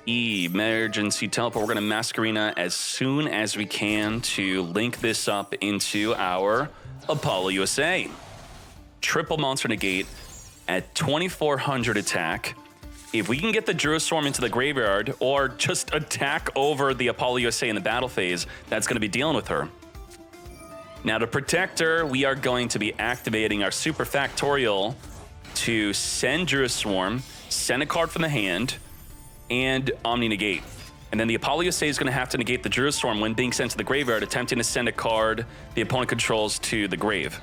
Emergency teleport. We're going to Masquerena as soon as we can to link this up into our Apollo USA. Triple monster negate at 2400 attack. If we can get the Druiswarm into the graveyard or just attack over the Apollo USA in the battle phase, that's going to be dealing with her. Now to protect her, we are going to be activating our Super Factorial to send Druiswarm, send a card from the hand, and Omni Negate. And then the Apollo USA is going to have to negate the Druiswarm when being sent to the graveyard, attempting to send a card the opponent controls to the grave.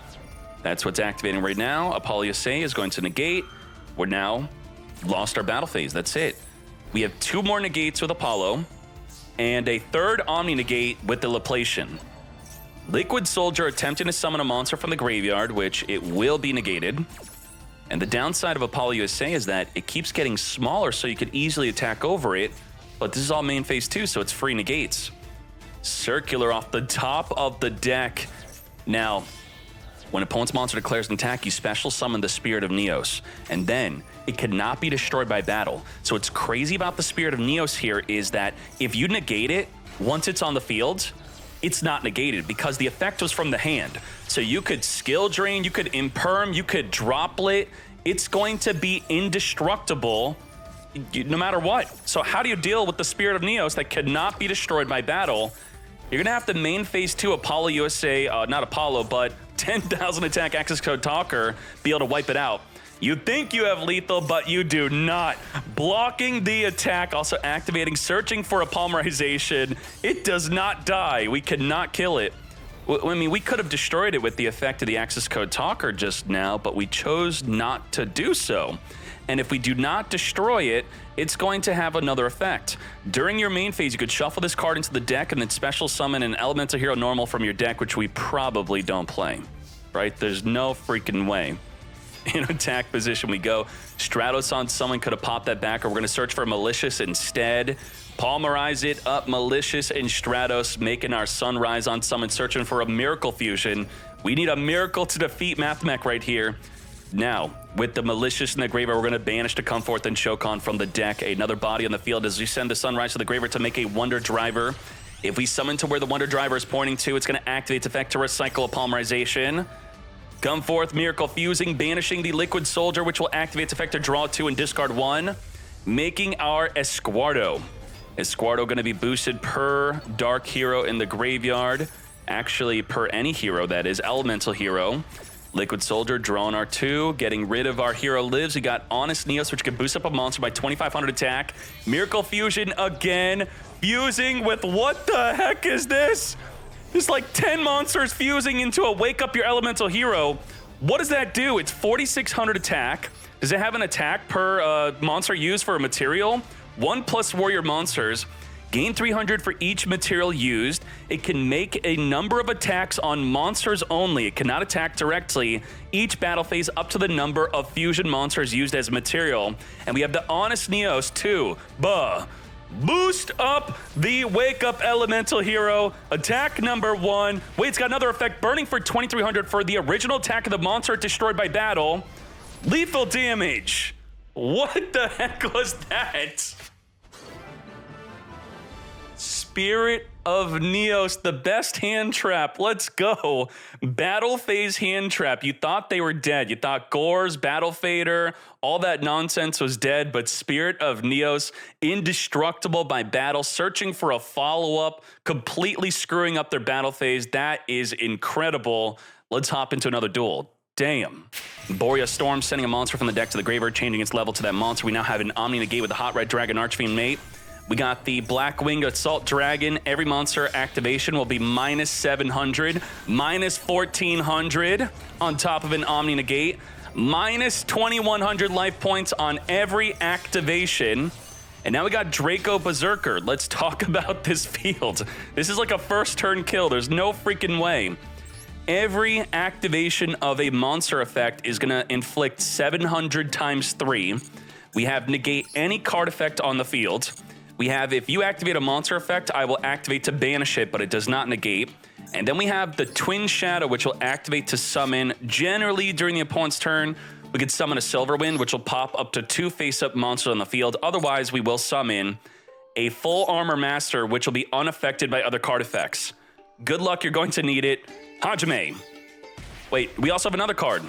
That's what's activating right now. Apollo USA is going to negate. We're now lost our battle phase. That's it. We have 2 more negates with Apollo and a 3rd Omni Negate with the Laplation. Liquid Soldier attempting to summon a monster from the graveyard, which it will be negated. And the downside of Apollo USA is that it keeps getting smaller, so you could easily attack over it. But this is all main phase 2, so it's free negates. Circular off the top of the deck. Now, when opponent's monster declares an attack, you special summon the Spirit of Neos. And then it cannot be destroyed by battle. So what's crazy about the Spirit of Neos here is that if you negate it, once it's on the field, it's not negated because the effect was from the hand. So you could skill drain, you could imperm, you could droplet. It's going to be indestructible no matter what. So how do you deal with the Spirit of Neos that cannot be destroyed by battle? You're gonna have to main phase 2 Apollo USA, not Apollo, but 10,000 attack access code Talker, be able to wipe it out. You think you have lethal, but you do not. Blocking the attack, also activating, searching for a polymerization. It does not die. We cannot kill it. I mean, we could have destroyed it with the effect of the access code Talker just now, but we chose not to do so. And if we do not destroy it, it's going to have another effect. During your main phase, you could shuffle this card into the deck and then special summon an Elemental Hero normal from your deck, which we probably don't play, right? There's no freaking way. In attack position we go. Stratos on someone could have popped that back, or we're going to search for Malicious instead. Polymerize it up, Malicious and Stratos, making our Sunrise on someone, searching for a Miracle Fusion. We need a miracle to defeat Mathmech right here. Now, with the Malicious in the graveyard, we're going to banish to Come Forth and Shokan from the deck. Another body on the field as we send the Sunrise to the graveyard to make a Wonder Driver. If we summon to where the Wonder Driver is pointing to, it's going to activate its effect to recycle a Polymerization. Come Forth, Miracle Fusing, banishing the Liquid Soldier, which will activate its effect to draw 2 and discard 1, making our Escuardo. Escuardo going to be boosted per Dark Hero in the graveyard. Actually, per any hero, that is, Elemental Hero. Liquid Soldier, drawing our 2, getting rid of our Hero Lives. We got Honest Neos, which can boost up a monster by 2,500 attack. Miracle Fusion again, fusing with what the heck is this? There's like 10 monsters fusing into a Wake Up Your Elemental Hero. What does that do? It's 4,600 attack. Does it have an attack per monster used for a material? 1+ warrior monsters. Gain 300 for each material used. It can make a number of attacks on monsters only. It cannot attack directly. Each battle phase up to the number of fusion monsters used as material. And we have the Honest Neos too. Boost up the Wake Up Elemental Hero. Attack number 1. Wait, it's got another effect. Burning for 2,300 for the original attack of the monster destroyed by battle. Lethal damage. What the heck was that? Spirit of Neos, the best hand trap. Let's go. Battle phase hand trap. You thought they were dead. You thought Gore's, Battle Fader, all that nonsense was dead, but Spirit of Neos, indestructible by battle, searching for a follow-up, completely screwing up their battle phase. That is incredible. Let's hop into another duel. Damn. Borea Storm, sending a monster from the deck to the graveyard, changing its level to that monster. We now have an Omni Negate with the Hot Red Dragon Archfiend mate. We got the Blackwing Assault Dragon. Every monster activation will be -700, -1400 on top of an Omni Negate, -2100 life points on every activation. And now we got Draco Berserker. Let's talk about this field. This is like a first turn kill. There's no freaking way. Every activation of a monster effect is going to inflict 700 times 3. We have negate any card effect on the field. We have, if you activate a monster effect, I will activate to banish it, but it does not negate. And then we have the Twin Shadow, which will activate to summon. Generally, during the opponent's turn, we could summon a Silverwind, which will pop up to 2 face-up monsters on the field. Otherwise, we will summon a full armor master, which will be unaffected by other card effects. Good luck, you're going to need it. Hajime. Wait, we also have another card.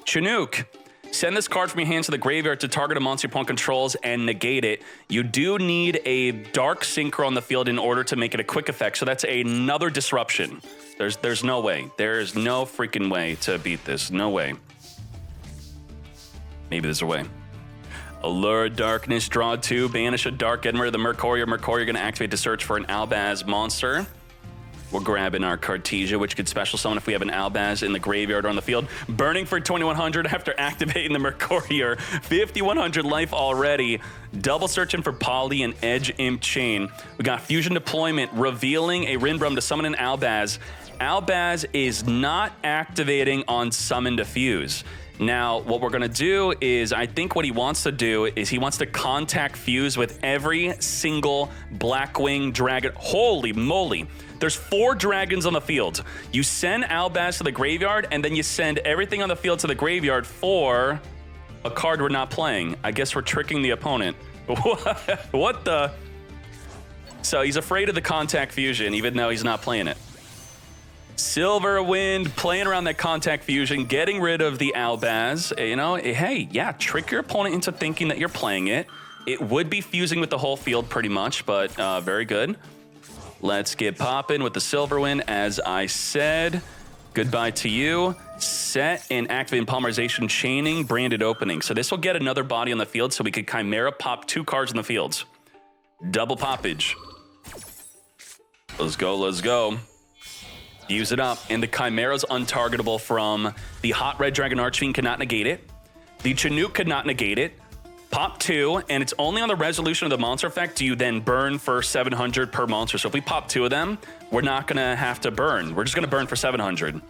Chinook. Send this card from your hands to the graveyard to target a monster your opponent controls and negate it. You do need a Dark Synchro on the field in order to make it a quick effect, so that's another disruption. There's no way. There's no freaking way to beat this. No way. Maybe there's a way. Allure Darkness, draw 2, banish a Dark, get rid of the Mercurial. Mercurial going to activate to search for an Albaz monster. We're grabbing our Cartesia, which could special summon if we have an Albaz in the graveyard or on the field. Burning for 2100 after activating the Mercurial. 5100 life already. Double searching for Poly and Edge Imp Chain. We got Fusion Deployment, revealing a Rinbrum to summon an Albaz. Albaz is not activating on Summon Diffuse. Now, what we're gonna do is, I think what he wants to do is he wants to contact fuse with every single Blackwing dragon. Holy moly. There's 4 dragons on the field. You send Albaz to the graveyard, and then you send everything on the field to the graveyard for a card we're not playing. I guess we're tricking the opponent. What the? So he's afraid of the contact fusion, even though he's not playing it. Silverwind, playing around that contact fusion, getting rid of the Albaz. You know, hey, yeah, trick your opponent into thinking that you're playing it. It would be fusing with the whole field pretty much, but very good. Let's get popping with the Silverwind. As I said, goodbye to you. Set and activate polymerization chaining, branded opening. So this will get another body on the field so we could Chimera pop 2 cards in the fields. Double poppage. Let's go, let's go. Use it up. And the Chimera's untargetable from the Hot Red Dragon Archfiend, cannot negate it. The Chinook could not negate it. Pop 2, and it's only on the resolution of the monster effect do you then burn for 700 per monster. So if we pop 2 of them, we're not gonna have to burn. We're just gonna burn for 700.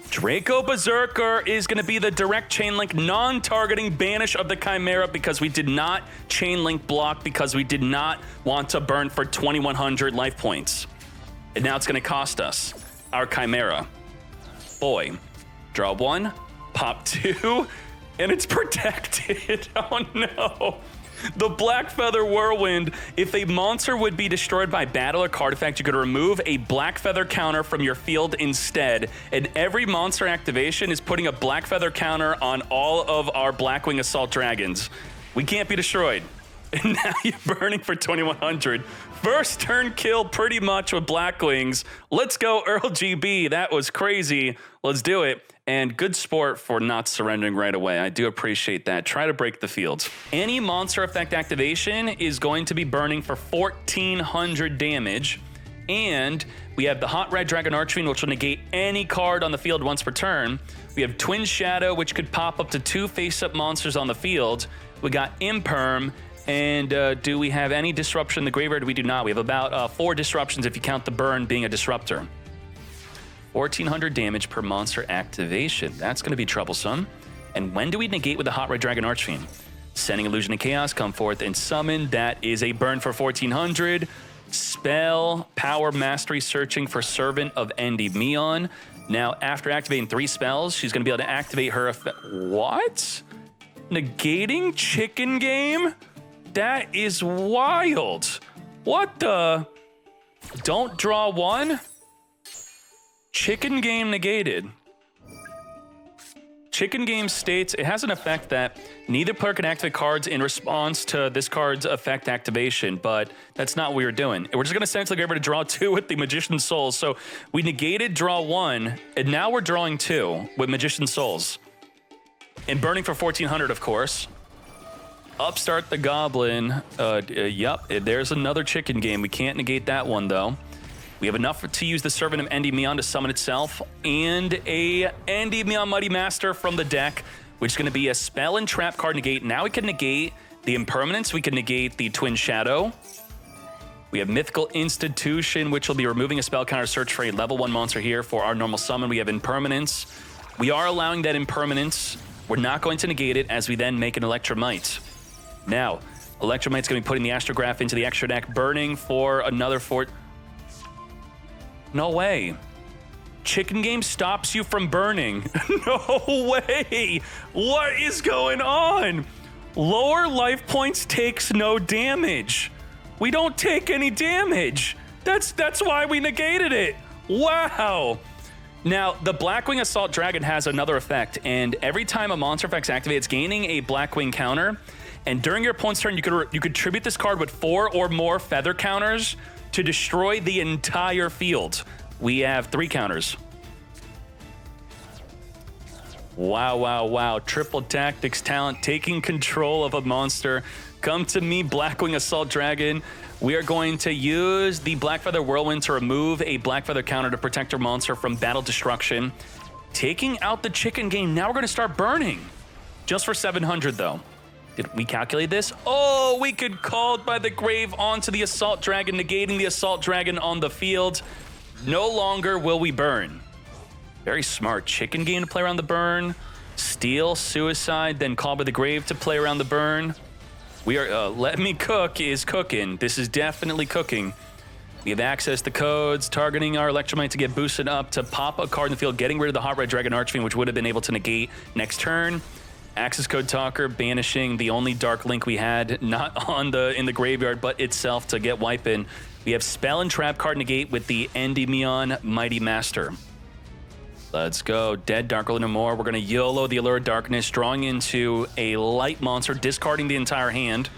Draco Berserker is gonna be the direct chain link, non-targeting banish of the Chimera because we did not chain link block because we did not want to burn for 2100 life points. And now it's gonna cost us our Chimera. Boy, draw 1, pop 2, and it's protected. Oh no. The Black Feather Whirlwind, if a monster would be destroyed by battle or card effect, you could remove a Black Feather counter from your field instead. And every monster activation is putting a Black Feather counter on all of our Blackwing Assault Dragons. We can't be destroyed. And now you're burning for 2100. First turn kill pretty much with Blackwings. Let's go Earl GB. That was crazy. Let's do it. And good sport for not surrendering right away. I do appreciate that. Try to break the fields. Any monster effect activation is going to be burning for 1400 damage. And we have the Hot Red Dragon Archfiend, which will negate any card on the field once per turn. We have Twin Shadow, which could pop up to 2 face-up monsters on the field. We got Imperm. And do we have any disruption in the graveyard? We do not. We have about 4 disruptions if you count the burn being a disruptor. 1400 damage per monster activation. That's going to be troublesome. And when do we negate with the Hot Red Dragon Archfiend? Sending Illusion of Chaos, come forth and summon. That is a burn for 1400. Spell, Power Mastery, searching for Servant of Endymion. Now, after activating 3 spells, she's going to be able to activate her effect. What? Negating Chicken Game? That is wild. What the? Don't draw 1? Chicken Game negated. Chicken Game states it has an effect that neither player can activate cards in response to this card's effect activation, but that's not what we were doing. We're just gonna send it to the graveyard to draw 2 with the Magician's Souls. So we negated draw 1, and now we're drawing 2 with Magician's Souls. And burning for 1400, of course. Upstart the Goblin. Yep, there's another Chicken Game. We can't negate that one, though. We have enough to use the Servant of Endymion to summon itself, and a Endymion Mighty Master from the deck, which is going to be a spell and trap card negate. Now we can negate the Impermanence. We can negate the Twin Shadow. We have Mythical Institution, which will be removing a spell counter, search for a level 1 monster here for our normal summon. We have Impermanence. We are allowing that Impermanence. We're not going to negate it as we then make an Electromite. Now, Electromite's going to be putting the Astrograph into the extra deck, burning for another 4... No way. Chicken Game stops you from burning. No way. What is going on? Lower life points takes no damage. We don't take any damage. That's why we negated it. Wow. Now, the Blackwing Assault Dragon has another effect, and every time a monster effect's activated, it's gaining a Blackwing counter. And during your opponent's turn, you could tribute this card with 4 or more feather counters to destroy the entire field. We have 3 counters. Wow, wow, wow. Triple Tactics talent taking control of a monster. Come to me, Blackwing Assault Dragon. We are going to use the Black Feather Whirlwind to remove a Black Feather counter to protect our monster from battle destruction. Taking out the chicken game. Now we're going to start burning. Just for 700, though. Did we calculate this? Oh, we could Called by the Grave onto the Assault Dragon, negating the Assault Dragon on the field. No longer will we burn. Very smart. Chicken game to play around the burn. Steal, Suicide, then Called by the Grave to play around the burn. We are, Let Me Cook is cooking. This is definitely cooking. We have access to codes, targeting our Electromite to get boosted up, to pop a card in the field, getting rid of the Hot Red Dragon Archfiend, which would have been able to negate next turn. Access code Talker, banishing the only Dark Link we had, not in the graveyard, but itself to get wiping. We have Spell and Trap card negate with the Endymion Mighty Master. Let's go. Dead, Darker no more. We're going to YOLO the Allure of Darkness, drawing into a light monster, discarding the entire hand.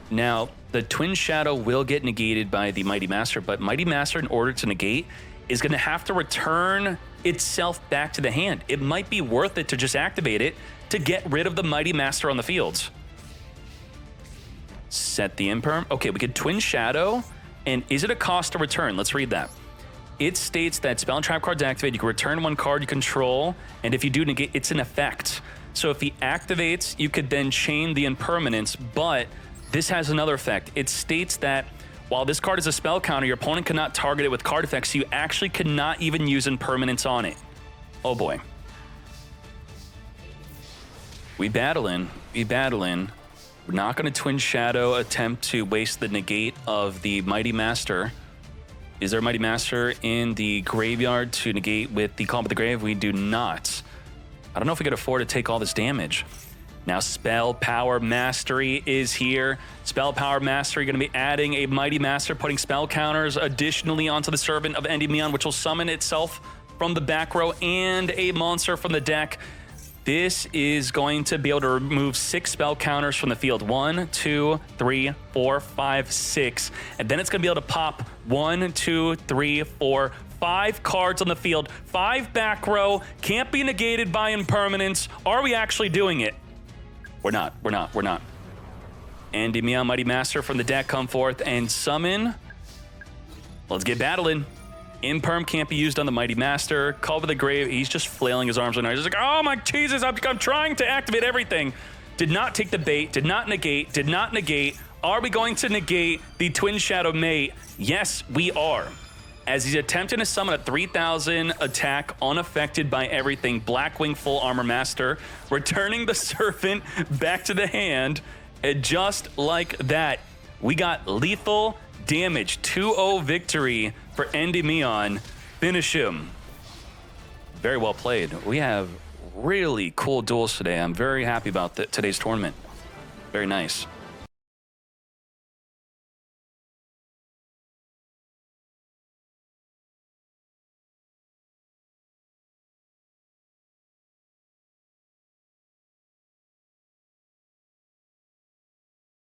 Now, the Twin Shadow will get negated by the Mighty Master, but Mighty Master, in order to negate, is going to have to return itself back to the hand. It might be worth it to just activate it to get rid of the Mighty Master on the field. Set the Imperm. Okay, we could Twin Shadow, and is it a cost to return? Let's read that. It states that spell and trap cards activate. You can return 1 card you control, and if you do negate, it's an effect. So if he activates, you could then chain the impermanence, but this has another effect. It states that while this card is a spell counter, your opponent cannot target it with card effects, so you actually cannot even use impermanence on it. Oh boy. We battling. We're not going to Twin Shadow attempt to waste the negate of the Mighty Master. Is there a Mighty Master in the graveyard to negate with the Call by the Grave? We do not. I don't know if we could afford to take all this damage. Now Spell Power Mastery is here. Spell Power Mastery going to be adding a Mighty Master, putting spell counters additionally onto the Servant of Endymion, which will summon itself from the back row and a monster from the deck. This is going to be able to remove 6 spell counters from the field. 1, 2, 3, 4, 5, 6. And then it's going to be able to pop 1, 2, 3, 4, 5 cards on the field. 5 back row. Can't be negated by impermanence. Are we actually doing it? We're not. Endymion Mighty Master from the deck come forth and summon. Let's get battling. Imperm can't be used on the Mighty Master. Call by the Grave, he's just flailing his arms right now. He's like, oh my Jesus, I'm trying to activate everything. Did not take the bait, did not negate. Are we going to negate the Twin Shadow Mate? Yes, we are. As he's attempting to summon a 3,000 attack unaffected by everything, Blackwing Full Armor Master, returning the Servant back to the hand, and just like that, we got lethal damage. 2-0 victory for Endymion. Finish him. Very well played. We have really cool duels today. I'm very happy about today's tournament. Very nice.